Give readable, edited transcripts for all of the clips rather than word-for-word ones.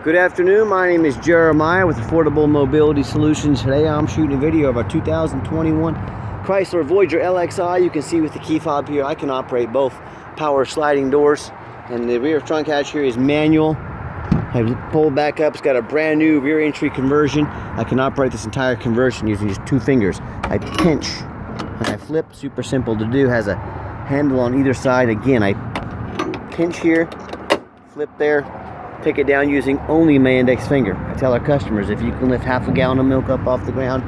Good afternoon, my name is Jeremiah with Affordable Mobility Solutions. Today I'm shooting a video of our 2021 Chrysler Voyager LXi. You can see with the key fob here, I can operate both power sliding doors, and the rear trunk hatch here is manual. I pull back up, it's got a brand new rear entry conversion. I can operate this entire conversion using just 2 fingers. I pinch and I flip, super simple to do. Has a handle on either side. Again, I pinch here, flip there, pick it down using only my index finger. I tell our customers, if you can lift half a gallon of milk up off the ground,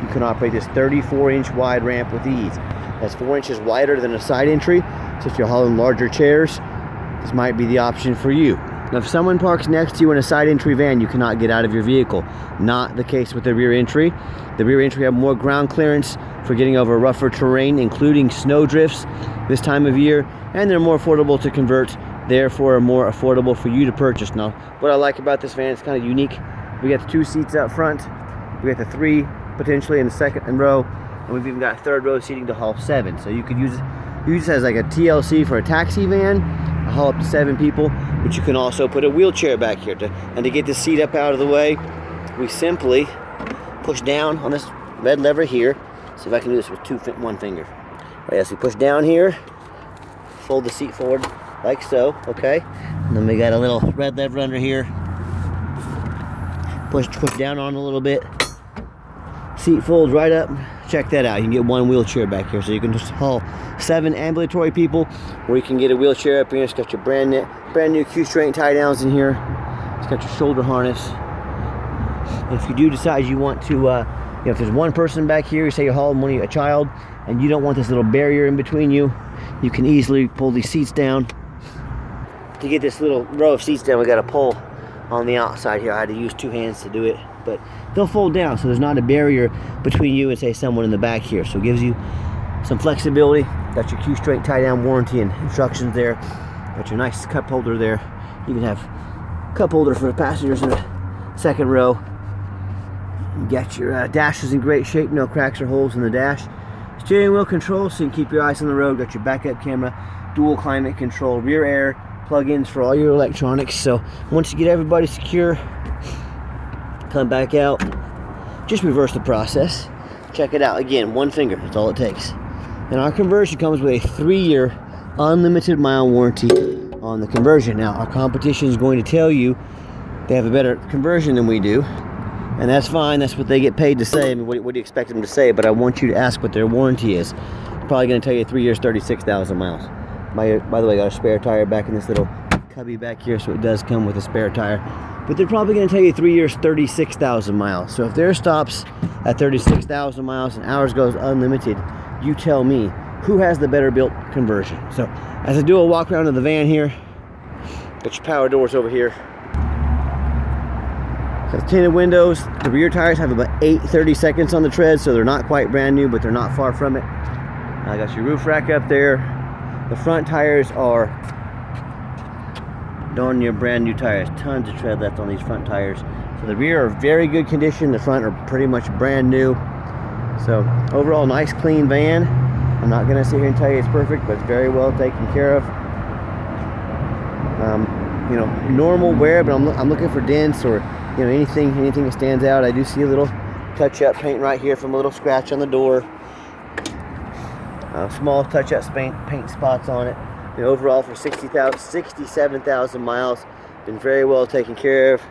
you can operate this 34-inch wide ramp with ease. That's 4 inches wider than a side entry, so if you're hauling larger chairs, this might be the option for you. Now, if someone parks next to you in a side entry van, you cannot get out of your vehicle. Not the case with the rear entry. The rear entry have more ground clearance for getting over rougher terrain, including snow drifts this time of year, and they're more affordable to convert, therefore more affordable for you to purchase. Now, what I like about this van, it's kind of unique. We got the 2 seats up front, we got the 3 potentially in the second row, and we've even got third row seating to haul 7. So you could use this as like a TLC for a taxi van, haul up to 7 people, but you can also put a wheelchair back here. To get the seat up out of the way, we simply push down on this red lever here. See if I can do this with one finger. Right, yes, we push down here, fold the seat forward like so, okay? And then we got a little red lever under here. Push down on a little bit. Seat folds right up. Check that out. You can get 1 wheelchair back here, so you can just haul 7 ambulatory people, or you can get a wheelchair up here. It's got your brand new Q-straight tie downs in here. It's got your shoulder harness. And if you do decide you want to, if there's one person back here, you say you're hauling a child, and you don't want this little barrier in between you, you can easily pull these seats down. To get this little row of seats down, we got to pull on the outside here. I had to use 2 hands to do it, but they'll fold down, so there's not a barrier between you and, say, someone in the back here. So it gives you some flexibility. Got your Q-straight tie down warranty and instructions there. Got your nice cup holder there. You can have cup holder for the passengers in the second row. You got your dash is in great shape, no cracks or holes in the dash. Steering wheel control, so you can keep your eyes on the road. Got your backup camera, dual climate control, rear air, plug-ins for all your electronics. So once you get everybody secure, come back out, just reverse the process. Check it out. Again, 1 finger, that's all it takes. And our conversion comes with a 3-year unlimited mile warranty on the conversion. Now, our competition is going to tell you they have a better conversion than we do, and that's fine. That's what they get paid to say. I mean, what do you expect them to say? But I want you to ask what their warranty is. They're probably going to tell you 3 years, 36,000 miles. By the way, I got a spare tire back in this little cubby back here, so it does come with a spare tire. But they're probably going to tell you 3 years, 36,000 miles. So if theirs stops at 36,000 miles and ours goes unlimited, you tell me who has the better built conversion. So as I do a walk around of the van here, got your power doors over here. Got tinted windows. The rear tires have about 30 seconds on the tread, so they're not quite brand new, but they're not far from it. I got your roof rack up there. The front tires are darn near brand new tires. Tons of tread left on these front tires. So the rear are very good condition. The front are pretty much brand new. So overall, nice clean van. I'm not gonna sit here and tell you it's perfect, but it's very well taken care of. Normal wear, but I'm looking for dents or anything that stands out. I do see a little touch-up paint right here from a little scratch on the door. Small touch-up paint spots on it. And overall, for 67,000 miles, been very well taken care of.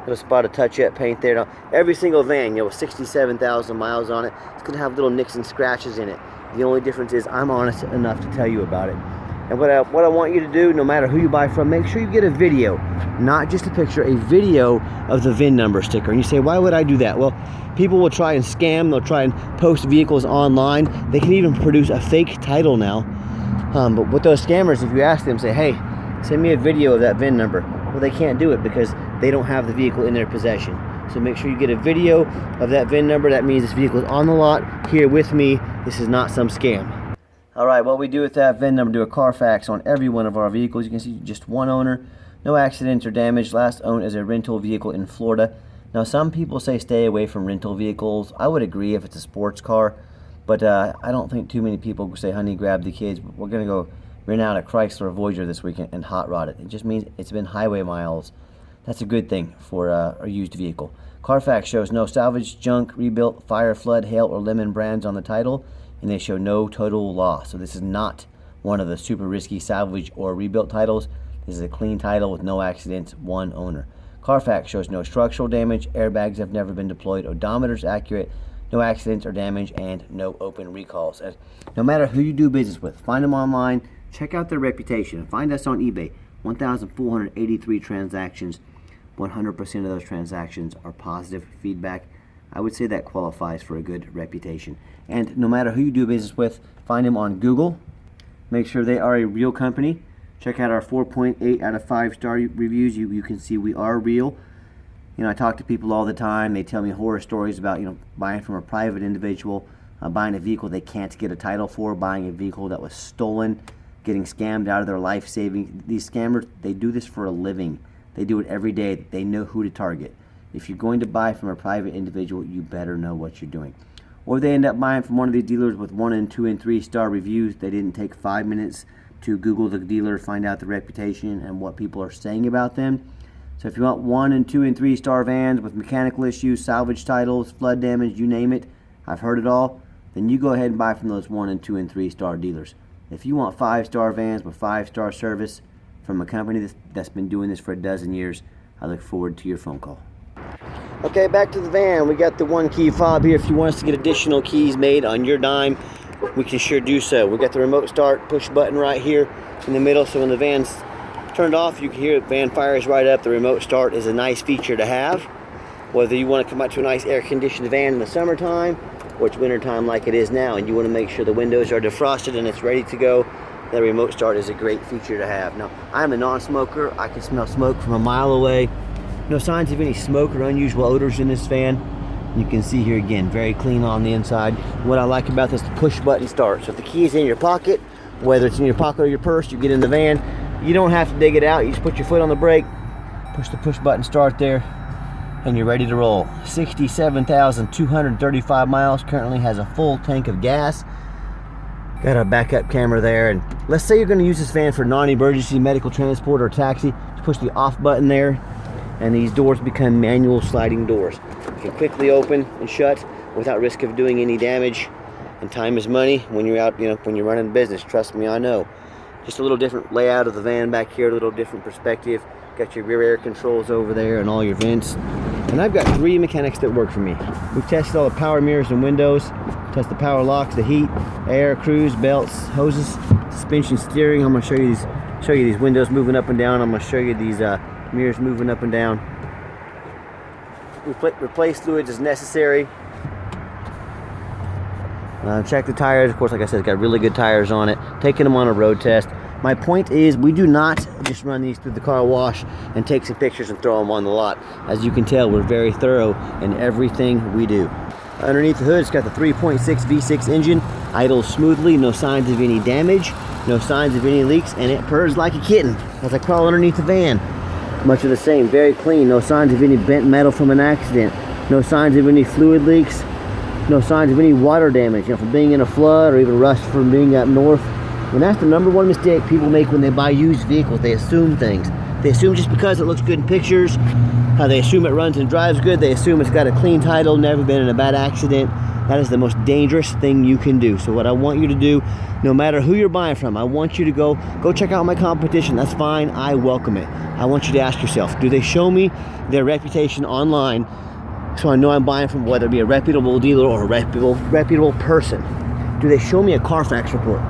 Little spot of touch-up paint there. Now, every single van, with 67,000 miles on it, it's going to have little nicks and scratches in it. The only difference is I'm honest enough to tell you about it. And what I want you to do, no matter who you buy from, make sure you get a video, not just a picture, a video of the VIN number sticker. And you say, why would I do that? Well, people will try and scam. They'll try and post vehicles online. They can even produce a fake title now. But with those scammers, if you ask them, say, hey, send me a video of that VIN number. Well, they can't do it because they don't have the vehicle in their possession. So make sure you get a video of that VIN number. That means this vehicle is on the lot here with me. This is not some scam. All right, what we do with that VIN number, do a Carfax on every one of our vehicles. You can see just 1 owner, no accidents or damage, last owned as a rental vehicle in Florida. Now, some people say stay away from rental vehicles. I would agree if it's a sports car, but I don't think too many people say, honey, grab the kids. We're going to go rent out a Chrysler Voyager this weekend and hot rod it. It just means it's been highway miles. That's a good thing for a used vehicle. Carfax shows no salvage, junk, rebuilt, fire, flood, hail, or lemon brands on the title, and they show no total loss. So this is not one of the super risky salvage or rebuilt titles. This is a clean title with no accidents, one owner. Carfax shows no structural damage, airbags have never been deployed, odometer's accurate, no accidents or damage, and no open recalls. And no matter who you do business with, find them online, check out their reputation, and find us on eBay. 1,483 transactions. 100% of those transactions are positive feedback. I would say that qualifies for a good reputation. And no matter who you do business with, find them on Google. Make sure they are a real company. Check out our 4.8 out of 5 star reviews. You can see we are real. You know, I talk to people all the time. They tell me horror stories about, you know, buying from a private individual, buying a vehicle they can't get a title for, buying a vehicle that was stolen, getting scammed out of their life savings. These scammers, they do this for a living. They do it every day. They know who to target. If you're going to buy from a private individual, you better know what you're doing. Or they end up buying from one of these dealers with 1 and 2 and 3 star reviews. They didn't take 5 minutes to Google the dealer, find out the reputation and what people are saying about them. So if you want 1 and 2 and 3 star vans with mechanical issues, salvage titles, flood damage, you name it, I've heard it all, then you go ahead and buy from those 1 and 2 and 3 star dealers. If you want 5 star vans with 5 star service from a company that's been doing this for a dozen years, I look forward to your phone call. Okay, back to the van. We got the 1 key fob here. If you want us to get additional keys made on your dime, we can sure do so. We got the remote start push button right here in the middle, so when the van's turned off, you can hear the van fires right up. The remote start is a nice feature to have. Whether you want to come out to a nice air-conditioned van in the summertime, or it's wintertime like it is now, and you want to make sure the windows are defrosted and it's ready to go, that remote start is a great feature to have. Now, I'm a non-smoker. I can smell smoke from a mile away. No signs of any smoke or unusual odors in this van. You can see here again, very clean on the inside. What I like about this, the push button start. So if the key is in your pocket, whether it's in your pocket or your purse, you get in the van, you don't have to dig it out. You just put your foot on the brake, push the push button start there, and you're ready to roll. 67,235 miles, currently has a full tank of gas. Got a backup camera there, and let's say you're going to use this van for non-emergency medical transport or taxi. Just push the off button there, and these doors become manual sliding doors. You can quickly open and shut without risk of doing any damage. And time is money when you're out, you know, when you're running a business. Trust me, I know. Just a little different layout of the van back here, a little different perspective. Got your rear air controls over there and all your vents. And I've got 3 mechanics that work for me. We've tested all the power mirrors and windows, test the power locks, the heat, air, cruise, belts, hoses, suspension, steering. I'm gonna show you these windows moving up and down. I'm gonna show you these mirrors moving up and down. Replace fluids as necessary. Check the tires. Of course, like I said, it's got really good tires on it. Taking them on a road test. My point is, we do not just run these through the car wash and take some pictures and throw them on the lot. As you can tell, we're very thorough in everything we do. Underneath the hood, it's got the 3.6 V6 engine, idles smoothly, no signs of any damage, no signs of any leaks, and it purrs like a kitten as I crawl underneath the van. Much of the same, very clean, no signs of any bent metal from an accident, no signs of any fluid leaks, no signs of any water damage, you know, from being in a flood or even rust from being up north. And that's the #1 mistake people make when they buy used vehicles. They assume things. They assume just because it looks good in pictures, they assume it runs and drives good, they assume it's got a clean title, never been in a bad accident. That is the most dangerous thing you can do. So what I want you to do, no matter who you're buying from, I want you to go check out my competition. That's fine, I welcome it. I want you to ask yourself, do they show me their reputation online so I know I'm buying from, whether it be a reputable dealer or a reputable person? Do they show me a Carfax report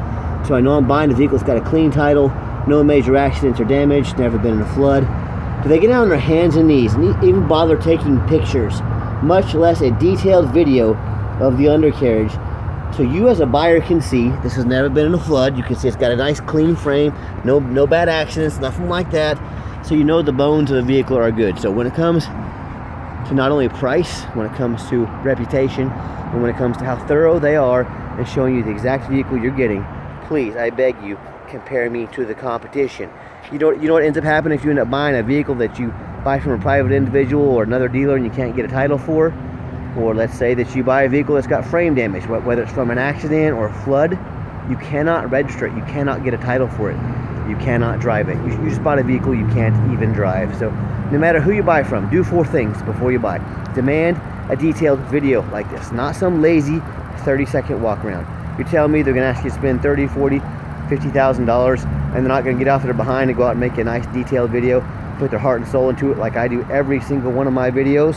so I know I'm buying a vehicle that's got a clean title, no major accidents or damage, never been in a flood? Do they get down on their hands and knees and even bother taking pictures, much less a detailed video of the undercarriage, so you as a buyer can see this has never been in a flood? You can see it's got a nice clean frame, no bad accidents, nothing like that, so you know the bones of the vehicle are good. So when it comes to not only price, when it comes to reputation, and when it comes to how thorough they are in showing you the exact vehicle you're getting, please, I beg you, compare me to the competition. You know what ends up happening if you end up buying a vehicle that you buy from a private individual or another dealer and you can't get a title for? Or let's say that you buy a vehicle that's got frame damage, whether it's from an accident or a flood, you cannot register it. You cannot get a title for it. you cannot drive it. You just bought a vehicle you can't even drive. So no matter who you buy from, do 4 things before you buy. Demand a detailed video like this, not some lazy 30-second walk around. You're telling me they're gonna ask you to spend $30, $40, $50,000 and they're not gonna get off their behind and go out and make a nice detailed video, put their heart and soul into it like I do every single one of my videos.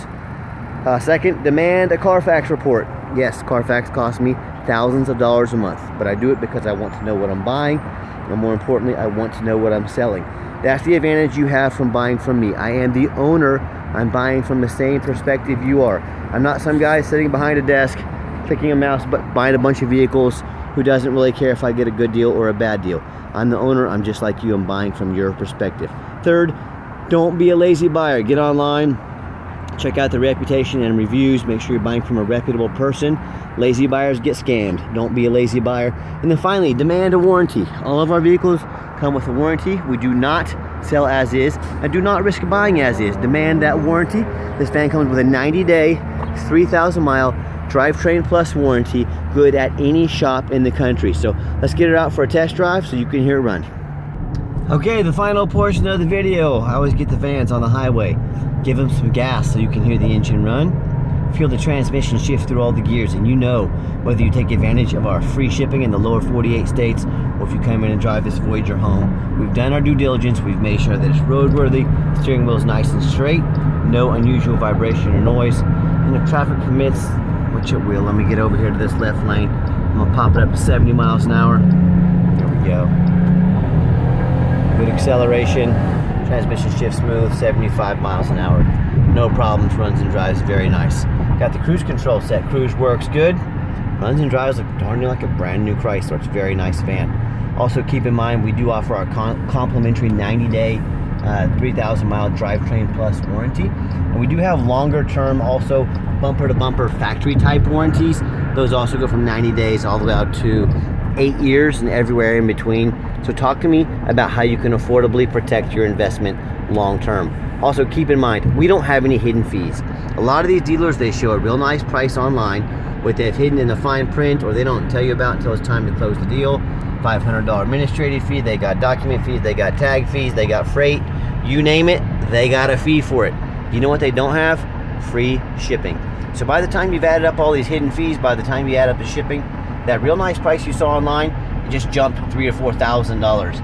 Second, demand a Carfax report. Yes, Carfax costs me thousands of dollars a month, but I do it because I want to know what I'm buying, and more importantly, I want to know what I'm selling. That's the advantage you have from buying from me. I am the owner. I'm buying from the same perspective you are. I'm not some guy sitting behind a desk, clicking a mouse, but buying a bunch of vehicles who doesn't really care if I get a good deal or a bad deal. I'm the owner. I'm just like you. I'm buying from your perspective. Third, don't be a lazy buyer. Get online, check out the reputation and reviews. Make sure you're buying from a reputable person. Lazy buyers get scammed. Don't be a lazy buyer. And then finally, demand a warranty. All of our vehicles come with a warranty. We do not sell as is, and do not risk buying as is. Demand that warranty. This van comes with a 90-day, 3,000-mile drivetrain plus warranty, good at any shop in the country. So let's get it out for a test drive so you can hear it run. Okay, the final portion of the video. I always get the vans on the highway. Give them some gas so you can hear the engine run. Feel the transmission shift through all the gears, and you know whether you take advantage of our free shipping in the lower 48 states or if you come in and drive this Voyager home. We've done our due diligence. We've made sure that it's roadworthy, steering wheel's nice and straight, no unusual vibration or noise, and if traffic permits, which it will. Let me get over here to this left lane. I'm gonna pop it up to 70 miles an hour. There we go. Good acceleration. Transmission shifts smooth, 75 miles an hour. No problems, runs and drives very nice. Got the cruise control set. Cruise works good. Runs and drives darn near like a brand new Chrysler. It's a very nice van. Also keep in mind, we do offer our complimentary 90-day, 3,000-mile drivetrain plus warranty. And we do have longer term, also bumper to bumper factory type warranties. Those also go from 90 days all the way out to 8 years and everywhere in between. So talk to me about how you can affordably protect your investment long term. Also keep in mind, we don't have any hidden fees. A lot of these dealers, they show a real nice price online, what they've hidden in the fine print or they don't tell you about until it's time to close the deal. $500 administrative fee, they got document fees, they got tag fees, they got freight, you name it, they got a fee for it. You know what they don't have? Free shipping. So by the time you've added up all these hidden fees, by the time you add up the shipping, that real nice price you saw online, it just jumped $3,000 or $4,000.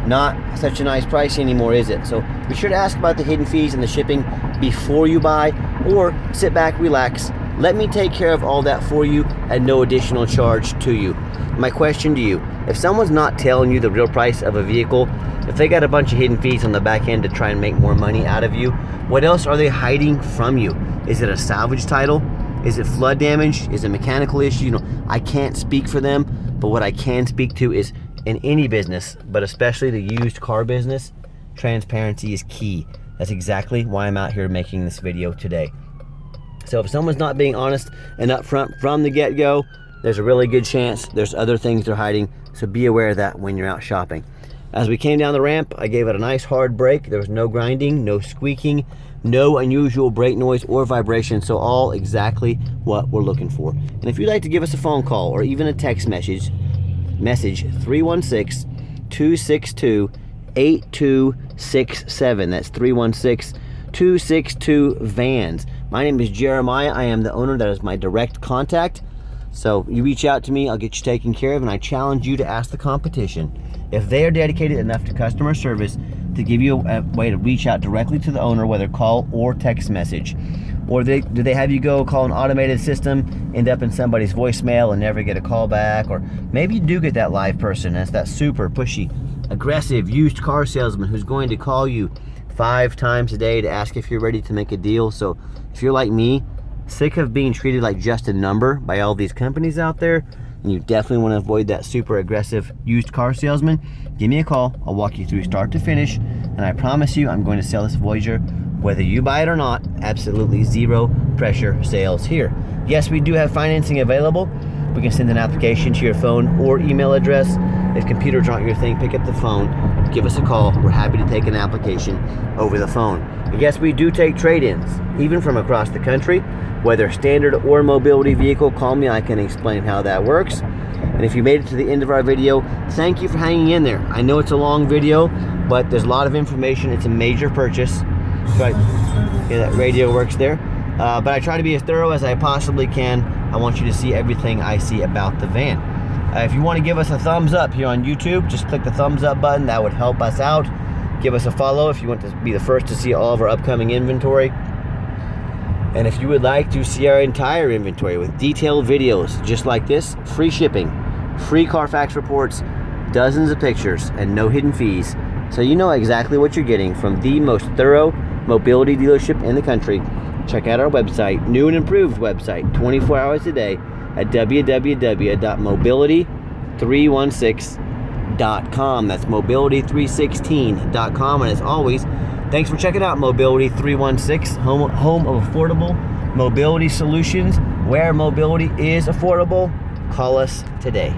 Not such a nice price anymore, is it? So be sure to ask about the hidden fees and the shipping before you buy, or sit back, relax. Let me take care of all that for you at no additional charge to you. My question to you, if someone's not telling you the real price of a vehicle, if they got a bunch of hidden fees on the back end to try and make more money out of you, what else are they hiding from you? Is it a salvage title? Is it flood damage? Is it a mechanical issue? You know, I can't speak for them, but what I can speak to is in any business, but especially the used car business, transparency is key. That's exactly why I'm out here making this video today. So if someone's not being honest and upfront from the get-go, there's a really good chance there's other things they're hiding. So be aware of that when you're out shopping. As we came down the ramp, I gave it a nice hard brake. There was no grinding, no squeaking, no unusual brake noise or vibration. So all exactly what we're looking for. And if you'd like to give us a phone call or even a text message 316-262-8267. That's 316-262-VANS. My name is Jeremiah. I am the owner. That is my direct contact. So you reach out to me, I'll get you taken care of, and I challenge you to ask the competition if they are dedicated enough to customer service to give you a way to reach out directly to the owner, whether call or text message. Or do they have you go call an automated system, end up in somebody's voicemail and never get a call back? Or maybe you do get that live person, that's that super pushy, aggressive used car salesman who's going to call you 5 times a day to ask if you're ready to make a deal. So if you're like me, sick of being treated like just a number by all these companies out there, and you definitely want to avoid that super aggressive used car salesman, give me a call. I'll walk you through start to finish, and I promise you I'm going to sell this Voyager whether you buy it or not. Absolutely zero pressure sales here. Yes, we do have financing available. We can send an application to your phone or email address. If computers aren't your thing, pick up the phone, give us a call. We're happy to take an application over the phone. And yes, we do take trade-ins, even from across the country, whether standard or mobility vehicle. Call me, I can explain how that works. And if you made it to the end of our video, thank you for hanging in there. I know it's a long video, but there's a lot of information. It's a major purchase. Right, yeah, that radio works there. But I try to be as thorough as I possibly can. I want you to see everything I see about the van. If you want to give us a thumbs up here on YouTube, just click the thumbs up button. That would help us out. Give us a follow if you want to be the first to see all of our upcoming inventory. And if you would like to see our entire inventory with detailed videos just like this, free shipping, free Carfax reports, dozens of pictures, and no hidden fees, so you know exactly what you're getting from the most thorough mobility dealership in the country, check out our website, new and improved website, 24 hours a day at www.mobility316.com. That's mobility316.com. And as always, thanks for checking out Mobility 316, home of affordable mobility solutions. Where mobility is affordable, call us today.